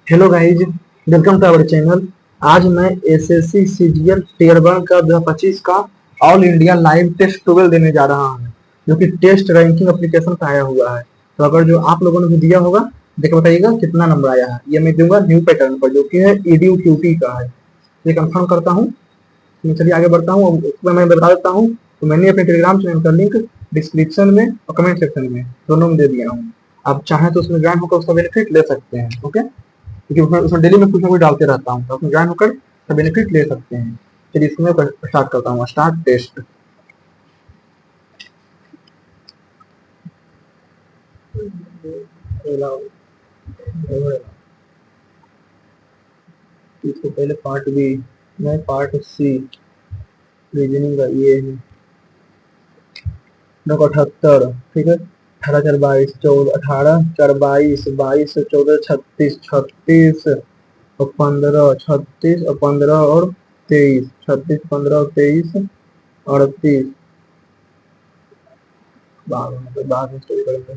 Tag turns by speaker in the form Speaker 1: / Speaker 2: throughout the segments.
Speaker 1: Hello guys, welcome to our channel. आज मैं SSC CGL tier 1 का 2025 का ऑल इंडिया लाइव टेस्ट 12 देने जा रहा हूं, जो कि टेस्ट रैंकिंग एप्लीकेशन पे आया हुआ है। तो अगर जो आप लोगों ने भी दिया होगा, देख के बताइएगा कितना नंबर आया है। ये मैं दूंगा न्यू पैटर्न पर, जो कि है ईडीयू क्यूटी का है। ये कंफर्म करता हूँ। मैं चलिए आगे बढ़ता हूँ। उसमें मैं बता देता हूँ, तो मैंने अपने टेलीग्राम चैनल का लिंक डिस्क्रिप्शन में और कमेंट सेक्शन में दोनों में दे दिया हूँ। आप चाहें तो उसमें ज्वाइन होकर उसका बेनिफिट ले सकते हैं। ओके, क्योंकि उसमें डेली में कुछ ना कुछ डालते रहता हूँ, तो अपने ज्वाइन होकर बेनिफिट ले सकते हैं। चलिए इसमें स्टार्ट करता हूँ। Start test. इसको पहले पार्ट बी, मैं पार्ट सी रीजनिंग का ये है 78। ठीक है, 18 4 22 14, 18 4 22 22 14 36 और 15, 36 और 15 और 23, 36 15 और 23 38। बाद में स्टोरी करेंगे।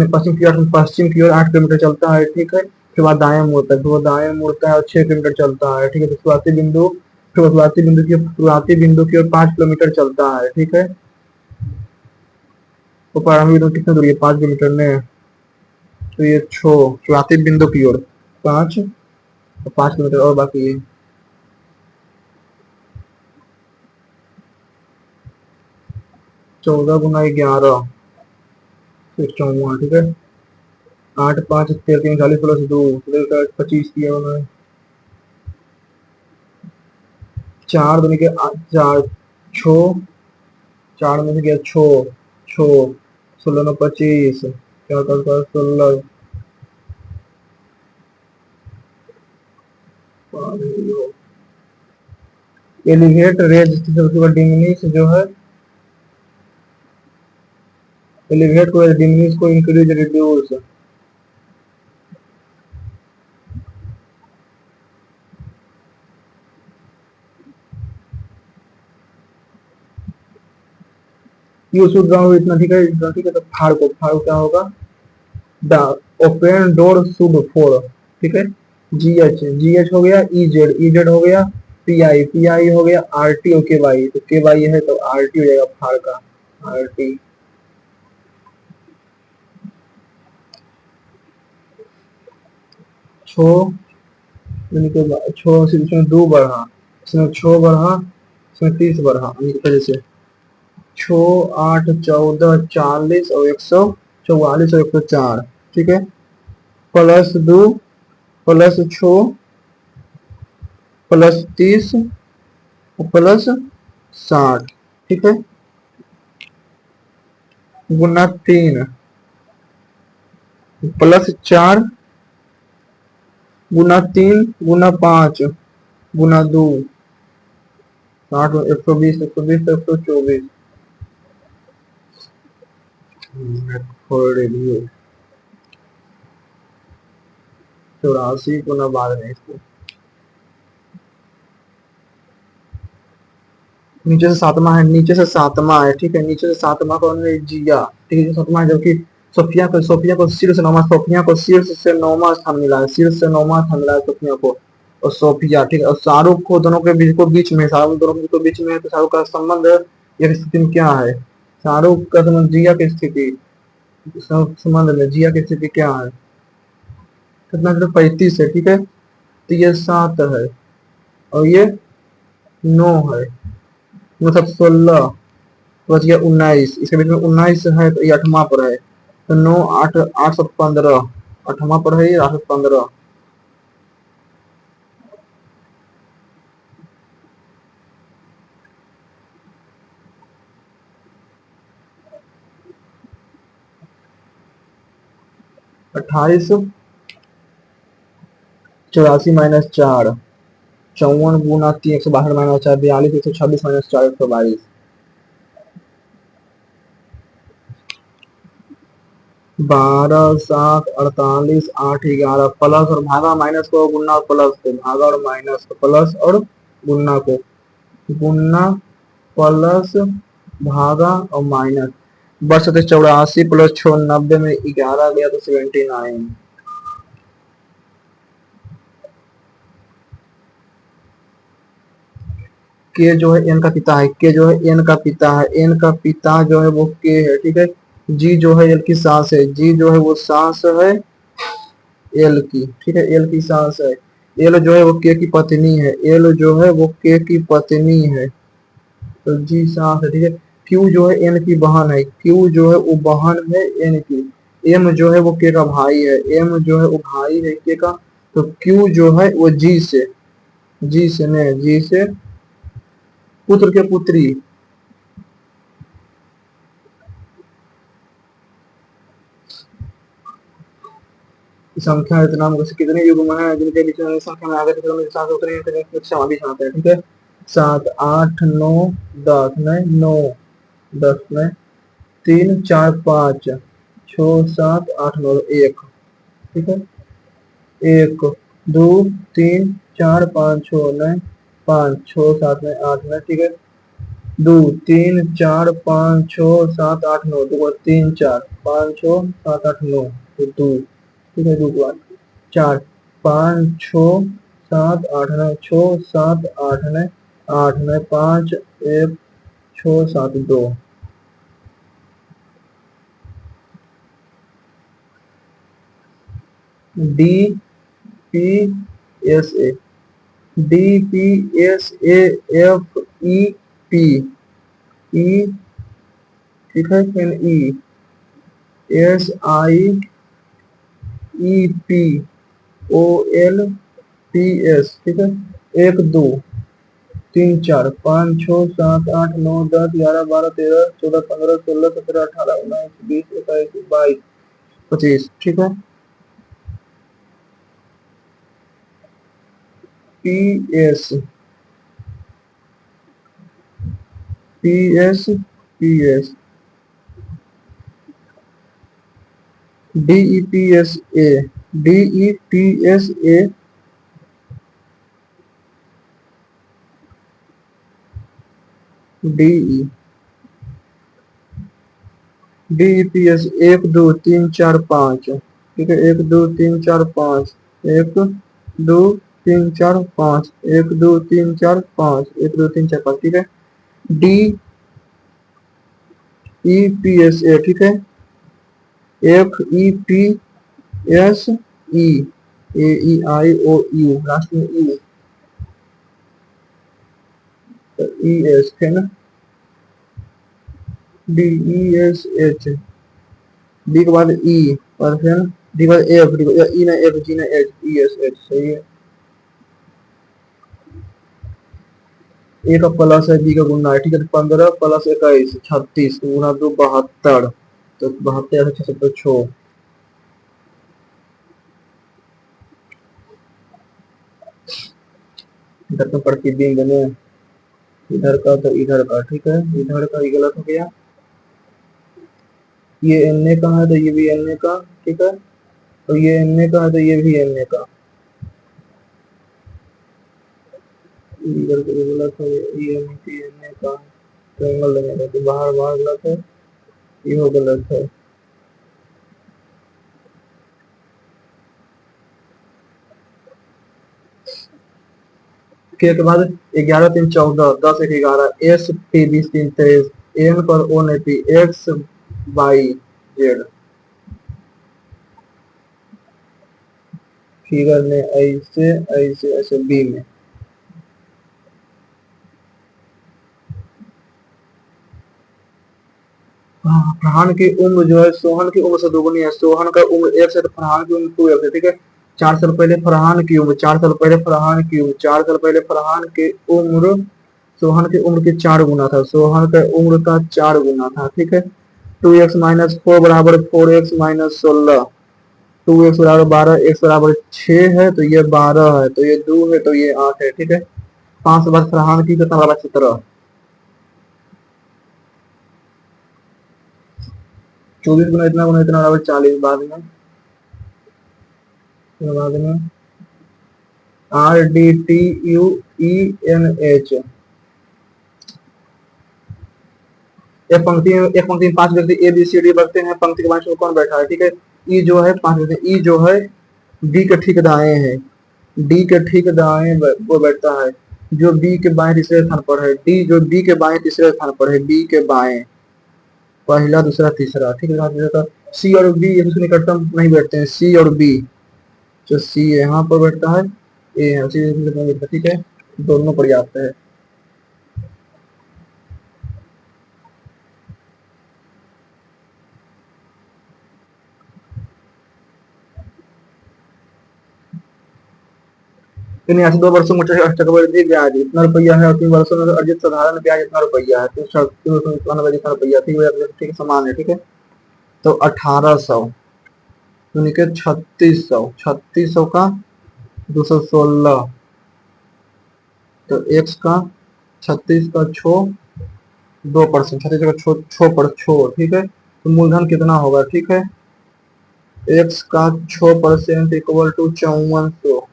Speaker 1: पश्चिम की ओर 8 किलोमीटर चलता है। ठीक है, उसके बाद दाएं मुड़ता है, फिर वो दाएं मुड़ता है और 6 किलोमीटर चलता है। ठीक है, शुरुआती बिंदु की ओर 5 किलोमीटर चलता है। ठीक है, तो प्रारंभिक बिंदु कितनी दूरी है? 5 किलोमीटर में, तो ये शुरुआती बिंदु की ओर 5 और 5 किलोमीटर और बाकी है। 14 × 11 54। ठीक है, 8 5 13 40 प्लस 2 25 किया उन्होंने। 4 दूनी के 4 छो 4 में से गया 6 16 9 25 क्या करता है 16। एलिवेट रेज सबसे बड़ा डिमिनिश जो है, एलिवेट को डिमिनिश को increase reduce. You should round इतना। ठीक है, इतना ठीक है। तो फाड़ क्या होगा? The open door should four. ठीक है, जी एच हो गया, ई जेड हो गया, पी आई हो गया, आर टी ओ के वाई, तो के वाई है तो आर टी हो जाएगा फाड़ का। आर टी छो छो इसमें 2 बढ़ा, इसमें 6 बढ़ा, इसमें 30 बढ़ा। जैसे 6 8 14 40 और 144। ठीक है, प्लस 2 प्लस 6 प्लस 30 प्लस 60। ठीक है, गुना 3 प्लस 4 गुना 3 गुना 5 गुना 2 60 120 120 124। 84 गुना बाद में इसको नीचे से सातवां है, नीचे से सातवां है। ठीक है, नीचे से सातवां कौन है? जिया। ठीक है, सातवां है, जबकि सोफिया को शीर्ष से नौवां स्थान मिला है, शीर्ष से नौवां स्थान मिला है सोफिया को। और सोफिया, ठीक है, और शाहरुख को दोनों के बीच में, शाहरुख दोनों के बीच में है, तो शाहरुख का संबंध ये स्थिति में क्या है? शाहरुख का संबंध जिया की स्थिति, संबंध में जिया की स्थिति क्या है? कितना? 35 है। ठीक है, तो ये 7 है और ये 9 है, मतलब 16 बच गया 19। इसके बीच में 19 है, तो ये 8वां पर है। तो 9 8 8 7 15 8वां पर है, ये 8 15। अट्ठाईस 84 -4 54 गुना 3 162 -4 42 126 -4 122। 12 7 48 8 11 प्लस और भागा माइनस को, गुना और प्लस को, भागा और माइनस को, प्लस और गुना को, गुना प्लस भागा और माइनस। बस 84 प्लस 6 90 में 11 गया तो 79। के जो है एन का पिता है, के जो है एन का पिता है, एन का पिता जो है वो के है, ठीक है। जी जो है एल की सास है, जी जो है वो सास है एल की, ठीक है, एल की सास है। एल जो है वो के की पत्नी है, एल जो है वो के की पत्नी है, तो जी सास है, ठीक है। क्यू जो है एन की बहन है, क्यू जो है वो बहन है एन की। एम जो है वो के का भाई है, एम जो है वो भाई है के का। तो क्यू जो है वो जी से ने जी से पुत्र के पुत्री। संख्या इतना कितने युग्म है जिनके बीच में संख्या में आगे तो सात उतने भी आते हैं, ठीक है। सात आठ नौ दस में नौ, दस में तीन चार पाँच छ सात आठ नौ एक, ठीक है। एक दो तीन चार पाँच छ में पाँच छ सात में आठ में, ठीक है। दो तीन चार पाँच छ सात आठ नौ, दो तीन चार पाँच छ सात आठ नौ, तो दो, ठीक है। दो के बाद चार पाँच छ सात आठ नौ, छ सात आठ ने आठ में पाँच एक छ सात दो। D P S A, D P S A F E P, E, ठीक है, फिर E S I E P O L P S, ठीक है। एक दो तीन चार पाँच छ सात आठ नौ दस ग्यारह बारह तेरह चौदह पंद्रह सोलह सत्रह अठारह उन्नीस बीस इक्कीस बाईस पच्चीस, ठीक है। P S P S P S D E P S A, D E P S A, D E D E P S एक दो तीन चार पाँच, ठीक है। एक दो तीन चार पाँच, एक दो तीन चार पाँच, एक दो तीन चार पाँच, एक दो तीन चार पाँच, ठीक है। D E P S A, ठीक है। F E P S E, A E I O U, last में ई, ई एस है ना। D E S H, D के बाद ई, और फिर डी के बाद एफ, डी ई ना एफ, जी ना एच, ई एस एच, सही है। ए का प्लस है, बी का गुना है, ठीक है। 15 प्लस 21 36 गुना 2 72, तो 72 6 तो 6, इधर तो प्रतिबिंब बने, इधर का तो इधर का, ठीक है। इधर का ये गलत हो गया, ये एन ए का है तो ये भी एन ए का, ठीक है। तो ये एन ए का है तो ये भी एन ए का, इधर का गलत है, ये एन ए का ट्रायंगल लेने तो बाहर बाहर गलत है, ये गलत है। के बाद 11 3 14 10 1 11 एस पी 20 3 23 एन पर ओ ने P X Y Z, figure में ऐसे ऐसे ऐसे बी में। फरहान की उम्र जो है सोहन की उम्र से दोगुनी है, सोहन का उम्र 1 है तो फरहान की उम्र 2 है, ठीक है। 4 साल पहले फरहान की उम्र, 4 साल पहले फरहान की उम्र, 4 साल पहले फरहान की उम्र सोहन की उम्र के 4 गुना था, सोहन का उम्र का 4 गुना था, ठीक है। 2x माइनस 4 बराबर 4x माइनस 16, 2x बराबर 12, x बराबर 6 है तो ये 12 है, तो ये 2 है तो ये 8 है, ठीक है। 5 के बाद फरहान की कितना बराबर 17, 24 गुना इतना बराबर 40, बाद में R D T U E N H, एक पंक्ति में 5 व्यक्ति ए बी सी डी बैठते हैं, पंक्ति के बाएं में कौन बैठा है, ठीक है। ई जो है 5 व्यक्ति, ई जो है डी के ठीक दाएं है, डी के ठीक दाएं वो बैठता है। जो बी के बाएं तीसरे स्थान पर है, डी जो बी के बाएं तीसरे स्थान पर है, बी के बाएं पहला दूसरा तीसरा, ठीक है। सी और बी एक दूसरे निकटतम नहीं बैठते हैं, सी और बी, जो सी यहाँ पर बैठता है, ए यहाँ सी बैठता है, ठीक है, दोनों पर्याप्त है। इन यहाँ से 2 वर्षों में चक्रवृद्धि ब्याज इतना रुपया है और 3 वर्षों में अर्जित साधारण ब्याज इतना रुपया है, तो 3 वर्षों में इतना रुपया, ठीक है, समान है, ठीक है। तो 1800 यानी कि 3600 का 216, तो एक्स का 36 का 2%, 36 का 6, ठीक है। तो मूलधन कितना होगा, ठीक है, एक्स का 6% इक्वल टू 5400,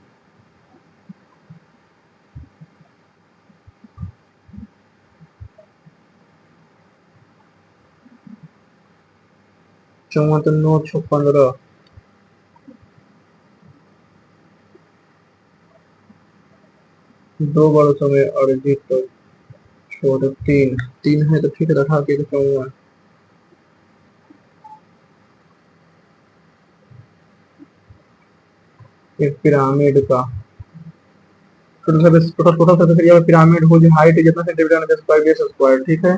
Speaker 1: 54 9 6 15, दो वर्षों में अर्जित, तो छोड़ तीन है, तो ठीक है, रखा के 54। एक पिरामिड का टोटल एरिया पिरामिड हो, जो हाइट जितना centimetre base square, base square, ठीक है,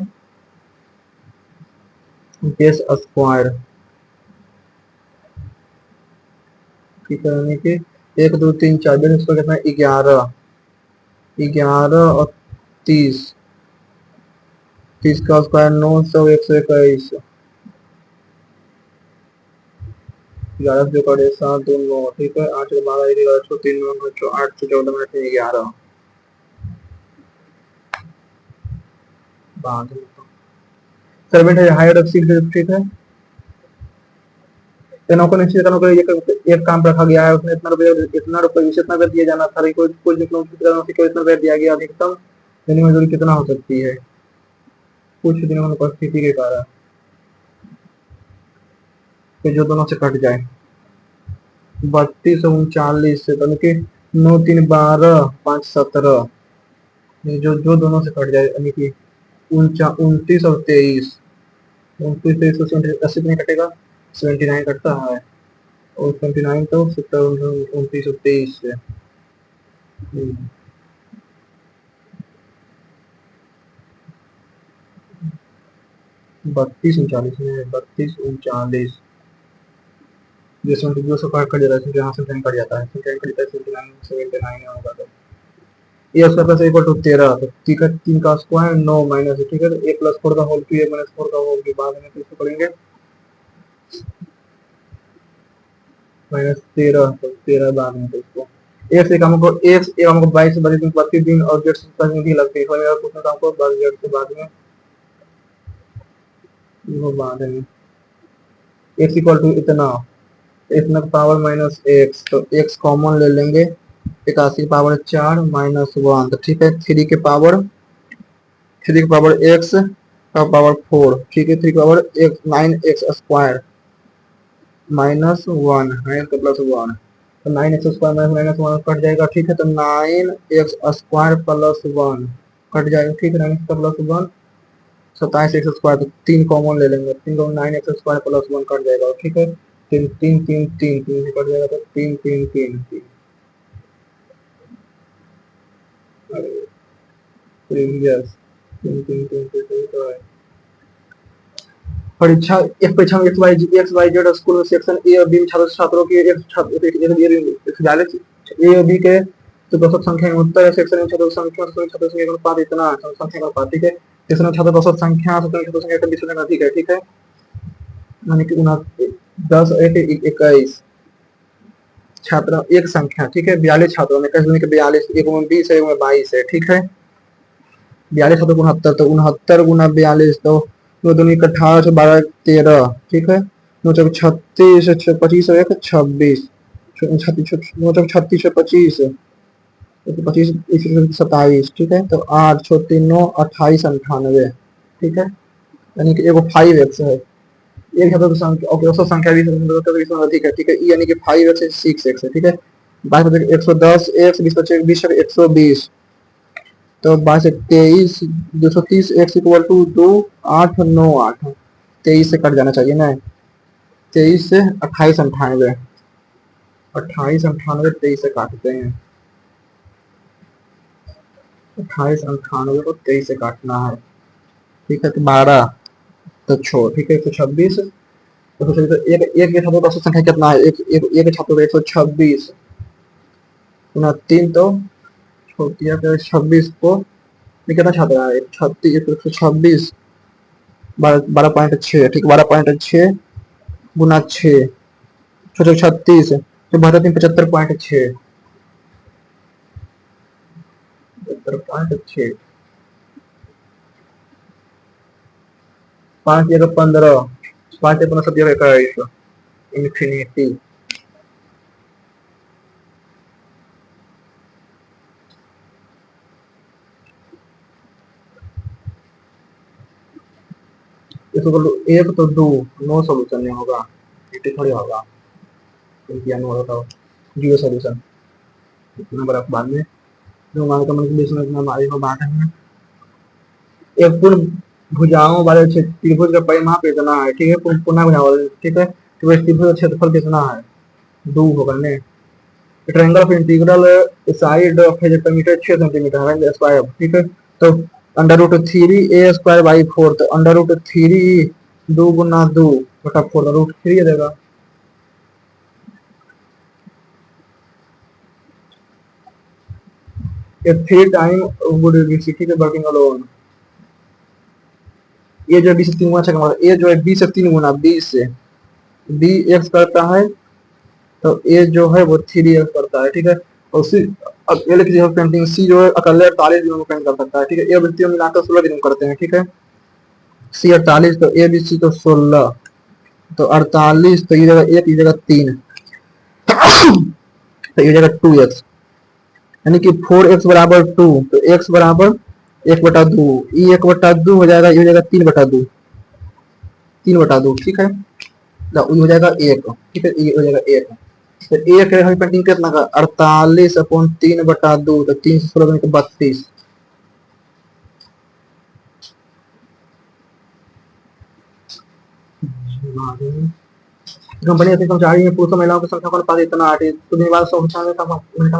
Speaker 1: बेस स्क्वायर, ठीक है, यानी कि 1 2 3 4 बेस स्क्वायर कितना है 11, 11 और 30, 30 का स्क्वायर 900, 121, 11 जो करे 7 2 9, ठीक है, 8 12 11 6 3 9 9 8 से 14 मिनट 11 बांध, सर्वेंट है हायर ऑफ सीट, ठीक है। नौकर निश्चित एक काम रखा गया है, उसने इतना रुपये इसे इतना दिया जाना था, कोई इतना रुपया दिया गया, अधिकतम दैनिक मजदूरी कितना हो सकती है कुछ दिनों में उपस्थिति के कारण, तो जो दोनों से कट जाए 32 39 से, यानी कि 9 3 12 5 17, जो दोनों से कट जाए, यानी कि 29 और 23, 29 23 80 नहीं कटेगा, 79 कटता है, और 29 तो 29 और 23 से 32 39 में 32 39, जिसमें 200 कट जाता है, यहाँ से कट जाता है, 79 होगा, तो ये उसका प्लस इक्वल टू 13, तो ठीक है, 3 का स्क्वायर 9 माइनस, ठीक है, a प्लस 4 का होल क्यूब, a माइनस 4 का होल क्यूब, बाद में इसको करेंगे -13, तो 13 बाद में, तो इसको एक एक हमको 22 से 32 दिन और जेड से भी लगते हैं, कुछ ना हमको 22 जेड के बाद में, वो बाद में x इक्वल टू इतना, इतना पावर माइनस एक्स, तो x कॉमन ले लेंगे, 81 पावर 4 माइनस 1, तो ठीक है, 3 के पावर x का पावर 4, ठीक है, 3 power x 9x square minus 1 है, तो प्लस 1, तो 9x स्क्वायर माइनस 1 कट जाएगा, ठीक है, तो 9x स्क्वायर प्लस 1 कट जाएगा, ठीक है, 9x प्लस 1 27 एक्स स्क्वायर, तो 3 कॉमन ले लेंगे, 3 को 9x स्क्वायर प्लस 1 कट जाएगा, ठीक है, 3 3 3 3 3 से कट जाएगा, तो 3 3 3 3, प्रीवियस 3 3 3 3 तो है। परीक्षा एक परीक्षा में एक्स वाई जेड स्कूल में सेक्शन ए और बी में छात्रों की ए और बी के तो औसत संख्या में उत्तर है, सेक्शन में छात्रों संख्या का अनुपात इतना संख्या का अनुपात, ठीक है, सेक्शन में छात्रों औसत संख्या छात्रों संख्या 20 से अधिक है, ठीक है, यानी कि 10 21 छात्र एक संख्या, ठीक है, 42 छात्रों में 42, एक में 20 है, एक में 22 है, ठीक है, 42 छात्रों 69, तो 69 गुना 42, तो दो दूनी 18 से 12 13, ठीक है, 9 36 25 1 26, 36 से 25 25 27, ठीक है, तो 8 6 3 9 28 98, ठीक है, यानी कि एगो 5x है, एक छात्र की संख्या ओके औसत संख्या 20 अधिक है, ठीक है, यानी कि 5x 6x है, ठीक है, 22 110 x 20 120 120, तो 22 230 एक्स इक्वल टू 2 8 9 8 23 से कट जाना चाहिए ना। 23 से 28 98 28 98 23 से काटते हैं। 28 98 को 23 से काटना है। ठीक है तो 12 तो छो ठीक है 126 तो एक एक के छात्रों का औसत संख्या कितना है? एक एक एक छात्रों का 126 गुना 3 तो छोटी है 26 को ये कितना छात्र है? 126 12.6 ठीक 12.6 गुना 6 36 तो 75.6 75.6 5 जगह 15 5 15 सब जगह 21 इन्फिनिटी। इसको एक तो दो नो सोल्यूशन नहीं होगा, ये थोड़ी होगा क्योंकि नो होगा तो जीरो सोल्यूशन इतना बड़ा बाद में जो हमारे कम्युनिकेशन में हमारे को बात है। एक पूर्ण भुजाओं वाले त्रिभुज का परिमाप इतना है ठीक है पुनः भुजाओं ठीक है तो इस त्रिभुज का क्षेत्रफल कितना है? 2 होगा ने। Triangle of integral side of metre 6 centimetre है स्क्वायर ठीक है तो अंडर रूट 3a² 4 तो अंडर रूट 3 2 गुना 2 बटा 4 रूट 3 आ जाएगा। ये 3 टाइम वुड बी ठीक है वर्किंग अलोन। ये जो 20 से 3 गुना अच्छा ये जो है 20 से 3 गुना 20 से बी एक्स करता है तो ए जो है वो 3x करता है ठीक है और उसी अब ए की जगह पेंटिंग सी जो है अकेले 48 दिनों में पेंट कर सकता है ठीक है ए वृत्तियों मिलाकर 16 दिन करते हैं ठीक है। सी 48 तो ए बी सी तो 16 तो 48 तो ये जगह एक ये जगह 3 तो ये जगह 2x यानी कि 4x बराबर 2 तो x बराबर 1/2 ये 1/2 हो जाएगा ये हो जाएगा 3/2 3/2 ठीक है तो ये हो जाएगा 1 ठीक है ये हो जाएगा 1 तो एक है हमें पेंटिंग कितना का 48/3/2 तो 3 से 16 बने तो 32 कंपनी अपने कर्मचारी में पुरुषों महिलाओं की संख्या का अनुपात इतना है तो निवास संख्या का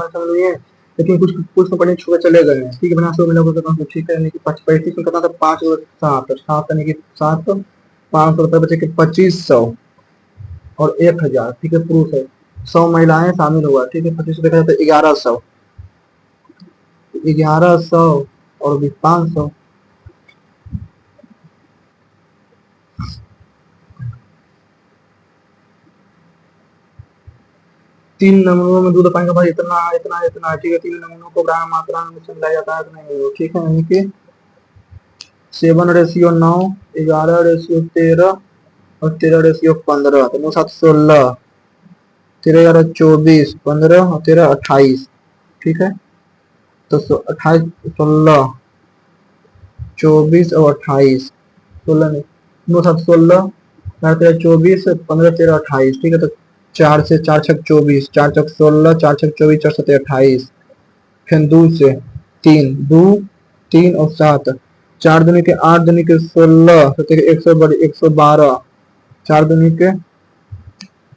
Speaker 1: शामिल हुई है लेकिन कुछ कुछ कंपनी छुए चले गए हैं ठीक है बना 100 महिलाओं को ठीक है यानी कि 35 में कितना था 5 और 7 7 यानी कि 7 500 रुपए बचे कि 2500 और 1000 ठीक है पुरुष है 100 महिलाएं शामिल हुआ ठीक है 25 देखा जाए तो 1100 1100 और भी 500 तीन नमूनों में दूध पानी का भार इतना इतना इतना ठीक है 3 नमूनों को ग्राम मात्रा में मिलाया जाता है नहीं ठीक है यानी कि 7:9 11:13 और 13:15 तो 9 7 16 13 11 24 15 और 13 28 ठीक है तो 28 16 24 और 28 16 नहीं 9 7 16 13 24 15 13 28 ठीक है तो 4 से 4 छक 24 4 छक 16 4 छक 24 4 7 28 फिर 2 से 3 2 3 और 7 4 दूनी के 8 दूनी के 16 तो 112 4 दूनी के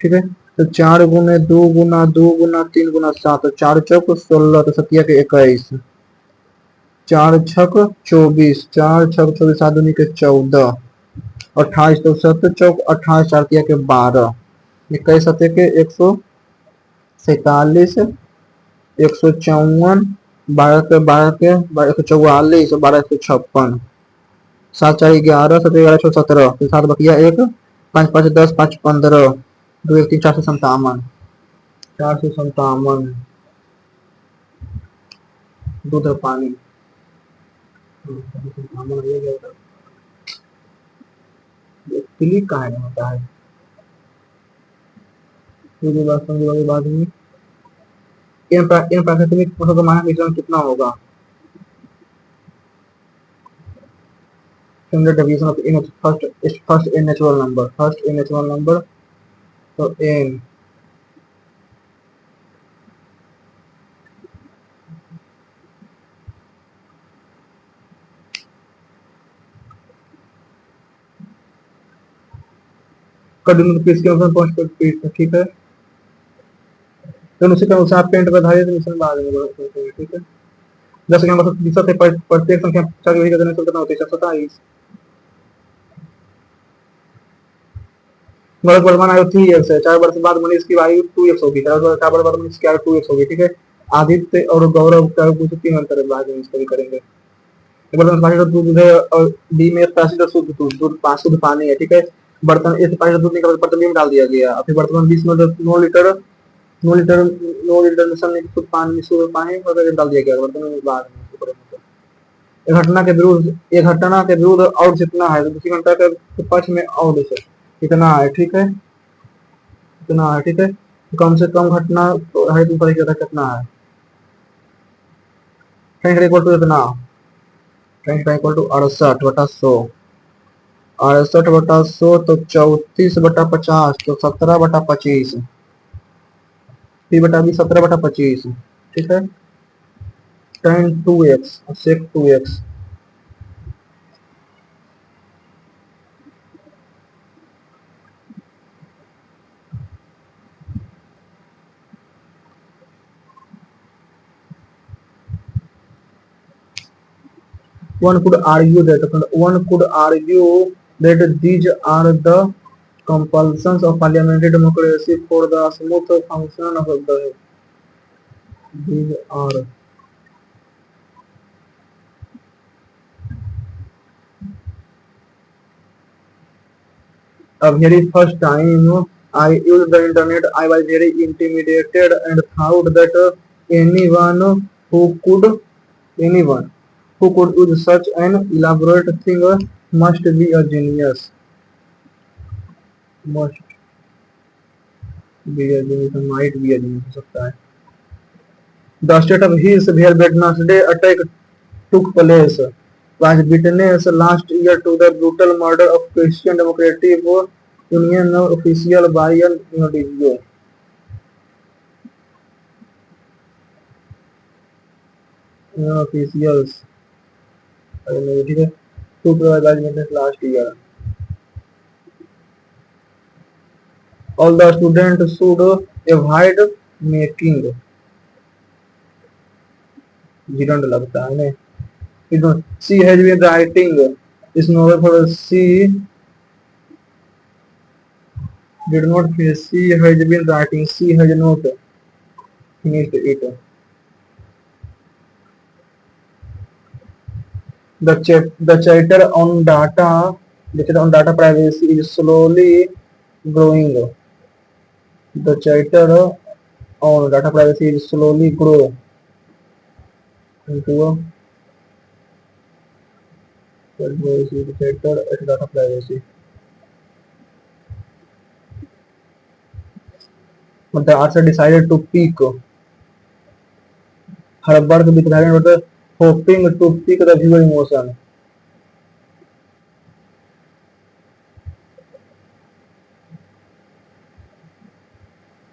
Speaker 1: ठीक है तो 4 गुने 2 गुना 2 गुना 3 गुना 7 तो 4 चौक 16 तो 7 के 21 4 छक 24 4 छक 24 7 दूनी के 14 28 तो 7 चौक 28 4 के 12 21 7 के 147 154 12 के 12 7 4 11 7 11 6 17 फिर 7 बकिया 1 5 5 10 5 15 2 1 3 457 457 दूध और पानी क्लिक कहाँ होता है बाद में इन प्राकृतिक पोषक का मानक विचलन कितना होगा? standard deviation of n first n natural number so n कड़ी में पीस के उसमें पहुंच कर पीस, ठीक है। तो उसी क्रम से आप पेंट पर धारित मिश्रण बाद में बढ़ोतरी, ठीक है। जैसे कि मतलब प्रतिशत है, प्रत्येक संख्या चार वही करने से कितना होता है, 27। वर्ष वर्तमान आयु 3 एक्स है, 4 वर्ष बाद मनीष की आयु 2 एक्स होगी, 4 वर्ष बाद मनीष की आयु 2 एक्स होगी, ठीक है। आदित्य और गौरव का कुछ 3 अंतर है, बाद में इसको भी करेंगे। बर्तन 5 लीटर दूध है और डी में 80 लीटर शुद्ध दूध, दूध 5 शुद्ध पानी है, ठीक है। बर्तन एक 5 लीटर दूध निकाल बर्तन में डाल दिया गया, फिर बर्तन में 20 9 लीटर 9 लीटर 9 लीटर मिश्रण शुद्ध पानी शुद्ध पानी वगैरह डाल दिया गया बर्तन में, बाद में इसको करेंगे। एक घटना के विरुद्ध और जितना है, तो दूसरी घटना के पक्ष में और कितना है, ठीक है। कितना है, ठीक है। तो कम से कम घटना तो है, तुम पता क्या कितना है। tan इक्वल टू कितना, tan इक्वल टू 68/100, 68/100 तो 34/50, तो 17/25, P/B 17/25, ठीक है। tan 2x sec 2x 1 could argue that these are the compulsions of parliamentary democracy for the smooth function of the these are a very first time I used the internet, I was very intimidated and thought that who could anyone who could use such an elaborate thing must be a genius. Must be a genius, might be a genius हो सकता है। The state of his where Wednesday attack took place was witness last year to the brutal murder of Christian Democratic Union official by an individual. Officials ठीक है, took was witness last year. All the students should avoid making gerund लगता है ना। She has been writing this novel for she did not finish. She has been writing. She has not finished it. The chapter on data privacy is slowly growing. The chapter on data privacy is slowly grow into a the chapter at data privacy. But the author decided to pick her birth with the hoping to pick the viewer emotion.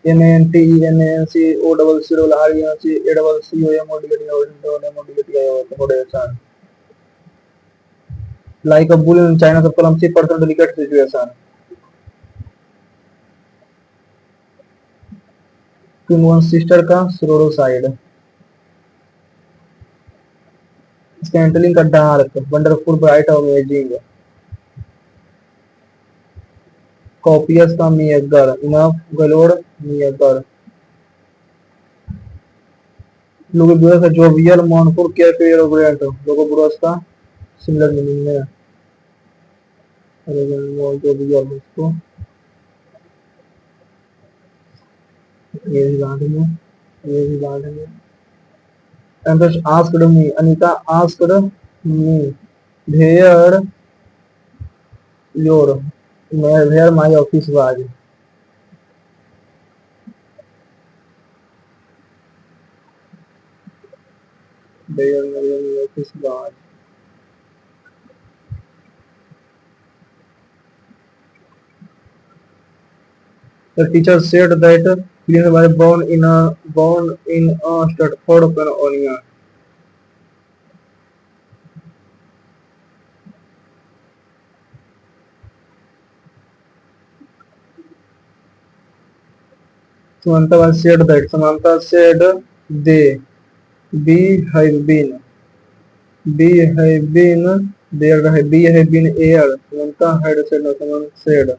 Speaker 1: NANTENCOCCORRENCACCOM like a bull in China subconscious person delicate situation. Twin one sister का suicide. Scantling का dark, wonderful, bright, amazing. Copious का meager, enough, galore, meager. Lugubrious का jovial, mournful, carefree, arrogant. Lugubrious का similar meaning है. Jovial उसको ये भी बात है, ये भी बात है। And just asked me, Anita asked me, where your where my office was. Where my office was. The teacher said that we were born in a Stratford-upon-Avon. Samantha said that. Samantha said they. We have been. We have been there. We have been here. Samantha had said. No, someone said.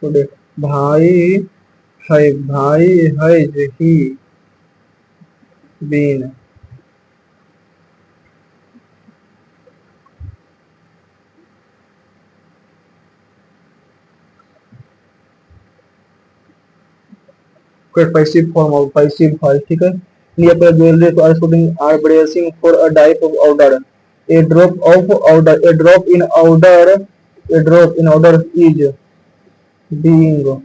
Speaker 1: Today. भाई है भाई has he been. फिर passive form of passive voice ठीक है near पर jewellery तो are shooting are bracing for a type of order a drop of order a drop in order is being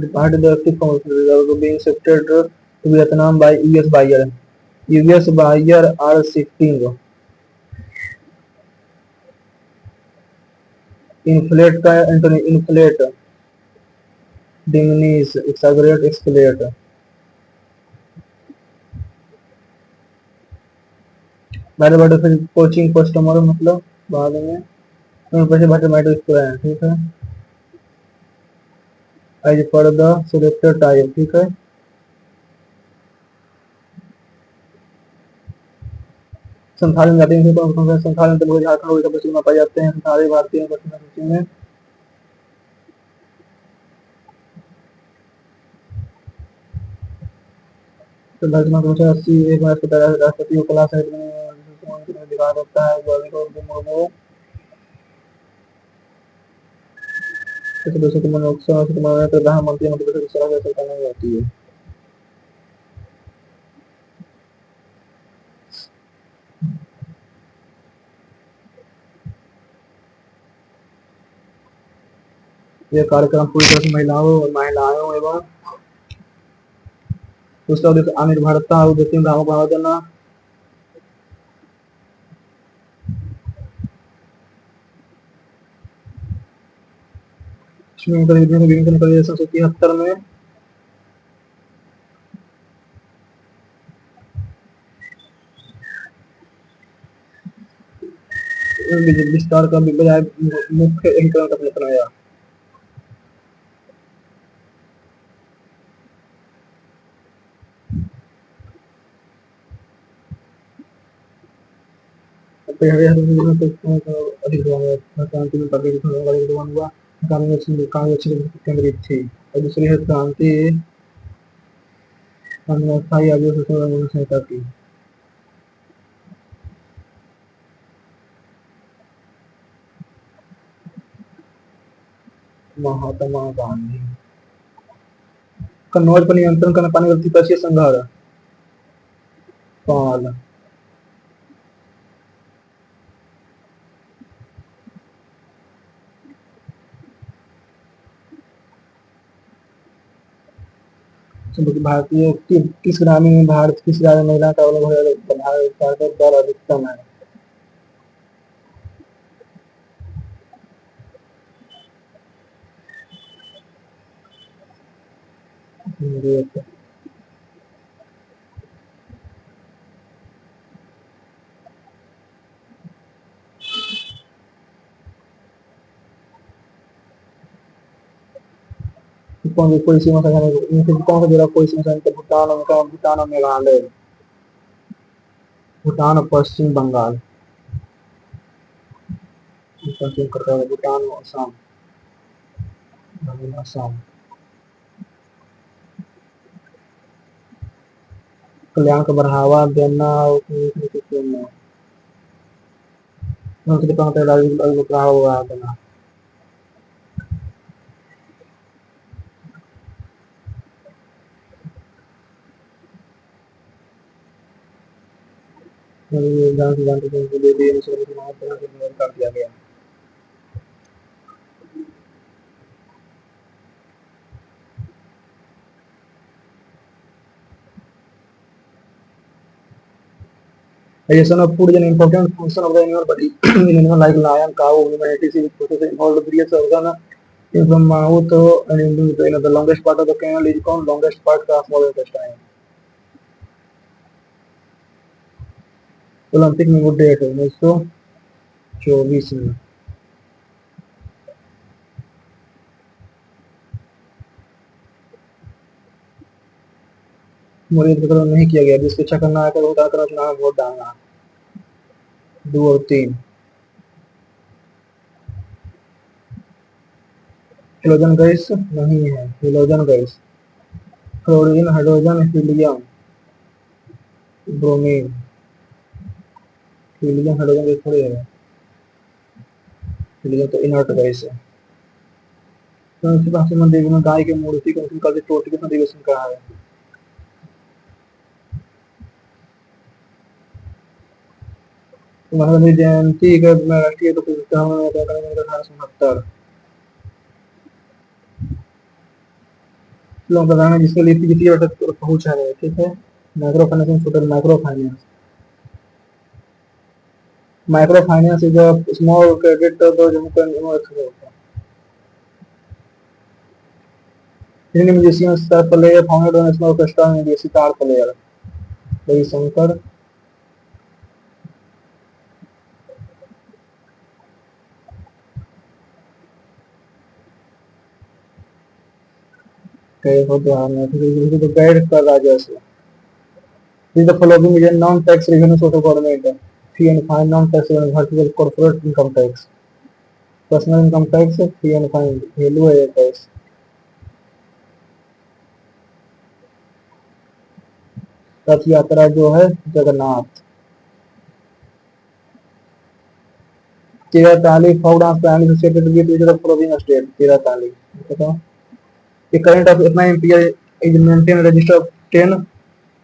Speaker 1: departed the active from being shifted to Vietnam by US buyer. US buyer are shifting. Inflate का Antony inflate diminish exaggerate escalate बारे बारे फिर coaching customer मतलब बाद में पैसे बाटे matter इसको है ठीक है as per the selected type ठीक है संथाली जाति में संथाली तो झारखंड उड़ीसा पश्चिम में पाए जाते हैं संथाली भारतीय पश्चिम सूची में तो धर्म को 80 एक मार्च को राष्ट्रपति को कला साहित्य में दिखा देता है मुर्मू दूसरे को मनोत्सव प्रधानमंत्री मध्य प्रदेश की सरकार नहीं होती है यह कार्यक्रम पूरी तरह से महिलाओं एवं दूसरा उद्देश्य आत्मनिर्भरता और उद्देश्य ग्रामों को बढ़ावा देना संस्कृति में विस्तार का बजाय मुख्य एकीकरण का प्रयत्न आया अधिक क्रांति में हुआ केंद्रित थी और दूसरी है क्रांति स्थायी आदिवासी सहायता की महात्मा गांधी कन्नौज पर नियंत्रण करने पाने वाली प्रत्यक्ष संघर्ष पाल भारतीय किस ग्रामीण भारत किस ग्रामीण महिला का दर अधिकतम है कोई सीमा कौन सा जिला कोई सीमा भूटान और मेघालय भूटान और पश्चिम बंगाल भूटान और असम असम कल्याण को बढ़ावा देना बढ़ावा देना कर दिया गया Addition of food is an important function of the animal body. In animals like lion, cow, humanities is process involved various organ in the mouth and in the longest part of the canal is called longest part of small intestine. Olympic में वो date है 1924 में। मुझे तो नहीं किया गया, जिसकी इच्छा करना है करो, करना चुनाव में वोट डालना। 2 और 3। हेलोजन गैस नहीं है, halogen gas chlorine, hydrogen, helium, bromine. Helium hydrogen gas थोड़ी है, हीलियम तो इनर्ट गैस है। तो इसी भाषा में देवी में गाय की मूर्ति को करके चोटी के अधिवेशन कहा है। महात्मा गांधी जयंती का राष्ट्रीय तो 1869। लोग बताना है जिसके लिए वित्तीय पहुंच है, ठीक है। माइक्रो फाइनेंस छोटा micro finance, micro finance is a small credit दो जो होता है। Indian musician star player founded a national orchestra and a sitar player. Ravishankar. कई होते हैं तो गाइड कर राजस्व। This the following is a non-tax revenue source of government. Fee and fine, non-tax revenue, vertical corporate income tax, personal income tax, fee and fine, value added tax। रथ यात्रा जो है Jagannath. Terah Tali folk dance planning associated with which of following state. Terah Tali बताओ। The current of अपना ampere is maintained register of 10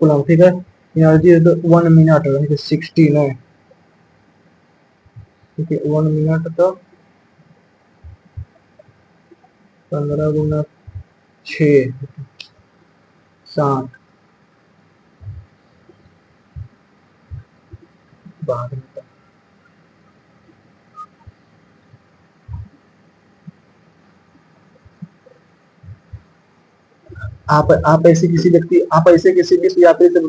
Speaker 1: coulomb, ठीक है। Energy is 1 minute, यानी कि 16 है, ठीक है। 1 मिनट तो 15 गुना 6 60 बाद में। आप ऐसे किसी व्यक्ति, आप ऐसे किसी 20 यात्री से